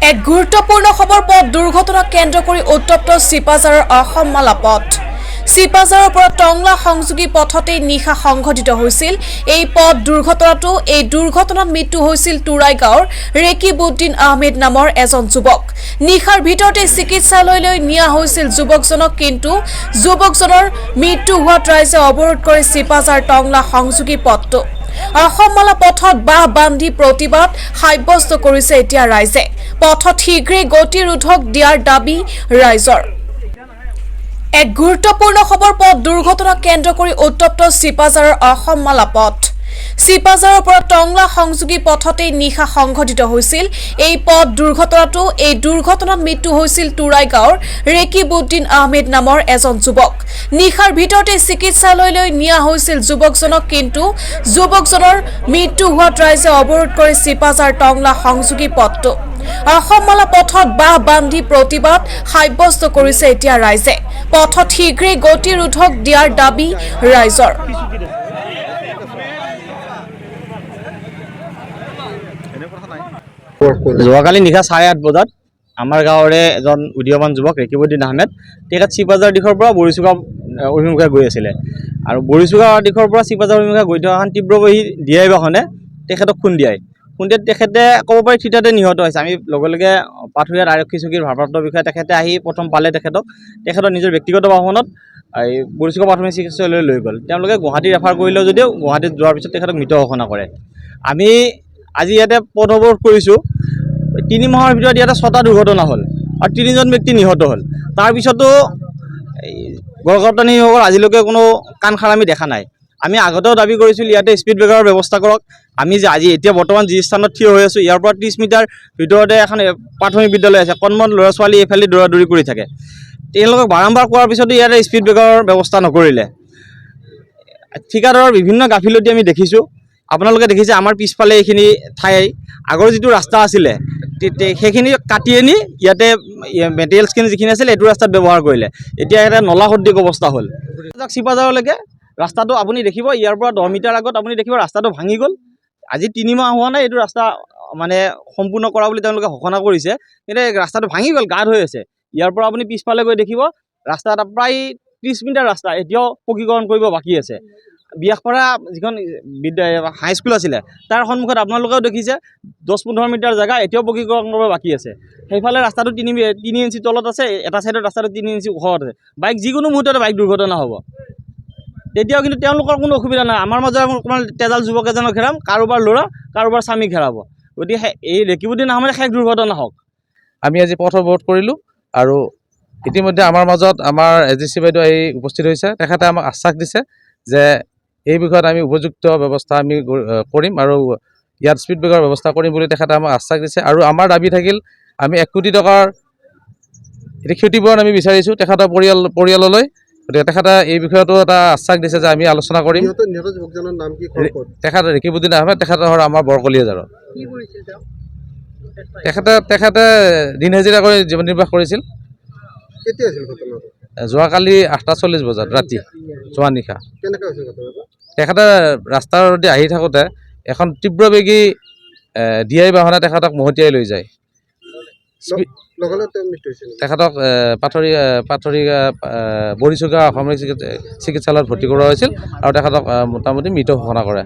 এক গুৰুত্বপূৰ্ণ খবৰ পথ দুৰ্ঘটনাক কেন্দ্ৰ কৰি উত্তপ্ত চিপাঝাৰৰ অসমমালা পথ। চিপাঝাৰৰ পৰা টংলা সংযোগী পথতেই নিশা সংঘটিত হৈছিল এই পথ দুৰ্ঘটনাটো। এই দুৰ্ঘটনাত মৃত্যু হৈছিল তুৰাই গাঁৱৰ ৰেকিবউদ্দিন আহমেদ নামৰ এজন যুৱক। নিশাৰ ভিতৰতে চিকিৎসালয়লৈ নিয়া হৈছিল যুৱকজনক, কিন্তু যুৱকজনৰ মৃত্যু হোৱাত ৰাইজে অৱৰোধ কৰে চিপাঝাৰ টংলা সংযোগী পথটো। অসমমালা পথত বাহ বান্ধি প্ৰতিবাদ সাব্যস্ত কৰিছে এতিয়া ৰাইজে। পথত শীঘ্ৰেই গতিৰোধক দিয়াৰ দাবী ৰাইজৰ। এক গুৰুত্বপূৰ্ণ খবৰ পথ দুৰ্ঘটনাক কেন্দ্ৰ কৰি উত্তপ্ত চিপাঝাৰৰ অসমমালা পথ। চিপাঝাৰৰ পৰা টংলা সংযোগী পথতেই নিশা সংঘটিত হৈছিল এই পথ দুৰ্ঘটনাটো। এই দুৰ্ঘটনাত মৃত্যু হৈছিল তুৰাই গাঁৱৰ ৰেকিবউদ্দিন আহমেদ নামৰ এজন যুৱক। নিশাৰ ভিতৰতে চিকিৎসালয়লৈ নিয়া হৈছিল যুৱকজনক, কিন্তু যুৱকজনৰ মৃত্যু হোৱাত ৰাইজে অৱৰোধ কৰে চিপাঝাৰ টংলা সংযোগী পথটো। অসমমালা পথত বাহ বান্ধি প্ৰতিবাদ সাব্যস্ত কৰিছে এতিয়া ৰাইজে। পথত শীঘ্ৰেই গতিৰোধক দিয়াৰ দাবী ৰাইজৰ। যোৱাকালি নিশা 8:30 বজাত আমাৰ গাঁৱৰে এজন উদীয়মান যুৱক ৰেকিবউদ্দিন আহমেদ তেখেত চিপাঝাৰ দিশৰ পৰা বৰিচুকা অভিমুখে গৈ আছিলে, আৰু বৰিচুকা দিশৰ পৰা চিপাঝাৰ অভিমুখে গৈ থকা এখন তীব্ৰবেগী ডিআই বাহনে তেখেতক খুন্দিয়ায়। তেখেতে ক'ব পাৰি থিতাতে নিহত হৈছে। আমি লগে লগে পাথৰীয়াত আৰক্ষী চকীৰ ভাৰপ্ৰাপ্ত বিষয়া তেখেতে আহি প্ৰথম পালে তেখেতৰ নিজৰ ব্যক্তিগত বাহনত এই বৰিচুকা প্ৰাথমিক চিকিৎসালয়লৈ লৈ গ'ল। তেওঁলোকে গুৱাহাটী ৰেফাৰ কৰিলেও যদিও গুৱাহাটীত যোৱাৰ পিছত তেখেতক মৃত ঘোষণা কৰে। আমি আজি ইয়াতে পথ অৱৰোধ কৰিছোঁ। 3 মাহৰ ভিতৰত ইয়াতে 6টা দুৰ্ঘটনা হ'ল আৰু 3জন ব্যক্তি নিহত হ'ল। তাৰপিছতো গড়গড়তানীসকল আজিলৈকে কোনো কাণ সাৰ আমি দেখা নাই। আমি আগতেও দাবী কৰিছিলোঁ ইয়াতে স্পীড ব্ৰেকাৰৰ ব্যৱস্থা কৰক। আমি যে আজি এতিয়া বৰ্তমান যি স্থানত থিয় হৈ আছোঁ, ইয়াৰ পৰা 30 মিটাৰ ভিতৰতে এখন প্ৰাথমিক বিদ্যালয় আছে। কণমান ল'ৰা ছোৱালী এইফালে দৌৰাদৌৰি কৰি থাকে। তেওঁলোকক বাৰম্বাৰ কোৱাৰ পিছতো ইয়াতে স্পীড ব্ৰেকাৰৰ ব্যৱস্থা নকৰিলে। ঠিকাদাৰৰ বিভিন্ন গাফিলতি আমি দেখিছোঁ। আপোনালোকে দেখিছে আমাৰ পিছফালে এইখিনি ঠাই আগৰ যিটো ৰাস্তা আছিলে সেইখিনি কাটি আনি ইয়াতে মেটেৰিয়েলছখিনি যিখিনি আছিলে এইটো ৰাস্তাত ব্যৱহাৰ কৰিলে। এতিয়া ইয়াতে নলা সদৃশ অৱস্থা হ'ল। চিপাঝাৰলৈকে ৰাস্তাটো আপুনি দেখিব, ইয়াৰ পৰা 10 মিটাৰ আগত আপুনি দেখিব ৰাস্তাটো ভাঙি গ'ল। আজি 3 মাহ হোৱা নাই এইটো ৰাস্তা মানে সম্পূৰ্ণ কৰা বুলি তেওঁলোকে ঘোষণা কৰিছে, কিন্তু ৰাস্তাটো ভাঙি গ'ল, গাঁত হৈ আছে। ইয়াৰ পৰা আপুনি পিছফালে গৈ দেখিব ৰাস্তা এটা প্ৰায় 30 মিটাৰ ৰাস্তা এতিয়াও পকীকৰণ কৰিব বাকী আছে। বিয়াখপাৰা যিখন হাইস্কুল আছিলে তাৰ সন্মুখত আপোনালোকেও দেখিছে 10-15 মিটাৰ জেগা এতিয়াও পকীকৰণ কৰিব বাকী আছে। সেইফালে ৰাস্তাটো 3 ইঞ্চি তলত আছে, এটা ছাইডত ৰাস্তাটো 3 ইঞ্চি ওখত আছে। বাইক যিকোনো মুহূৰ্ততে বাইক দুৰ্ঘটনা হ'ব। তেতিয়াও কিন্তু তেওঁলোকৰ কোনো অসুবিধা নাই। আমাৰ মাজত অকণমান তেজাল যুৱক এজনক ঘেৰাম, কাৰোবাৰ ল'ৰা কাৰোবাৰ স্বামী ঘেৰাব। গতিকে এই ৰেকিবউদ্দিন আহমেদ শেষ দুৰ্ঘটনা হওক। আমি আজি পথ অৱৰোধ কৰিলোঁ, আৰু ইতিমধ্যে আমাৰ মাজত আমাৰ এজিচি বাইদেউ আহি উপস্থিত হৈছে। তেখেতে আমাক আশ্বাস দিছে যে এই বিষয়ত আমি উপযুক্ত ব্যৱস্থা আমি কৰিম আৰু ইয়াত স্পীড ব্ৰেকাৰ ব্যৱস্থা কৰিম বুলি তেখেতে আমাক আশ্বাস দিছে। আৰু আমাৰ দাবী থাকিল আমি 1 কোটি টকাৰ ক্ষতিপূৰণ আমি বিচাৰিছোঁ তেখেতৰ পৰিয়াললৈ। গতিকে তেখেতে এই বিষয়তো এটা আশ্বাস দিছে যে আমি আলোচনা কৰিম। তেখেত ৰেকিবউদ্দিন আহমেদ, তেখেতৰ ঘৰ আমাৰ বৰকলিয়াজাৰৰ। তেখেতে দিন হাজিৰা কৰি জীৱন নিৰ্বাহ কৰিছিল। যোৱাকালি 8:40 বজাত ৰাতি যোৱা নিশা তেখেতে ৰাস্তাৰেদি আহি থাকোঁতে এখন তীব্ৰবেগী ডিআই বাহনে তেখেতক মহতিয়াই লৈ যায়। তেখেতক বৰিচুকা অসামৰিক চিকিৎসালয়ত ভৰ্তি কৰোৱা হৈছিল আৰু তেখেতক মোটামুটি মৃত ঘোষণা কৰে।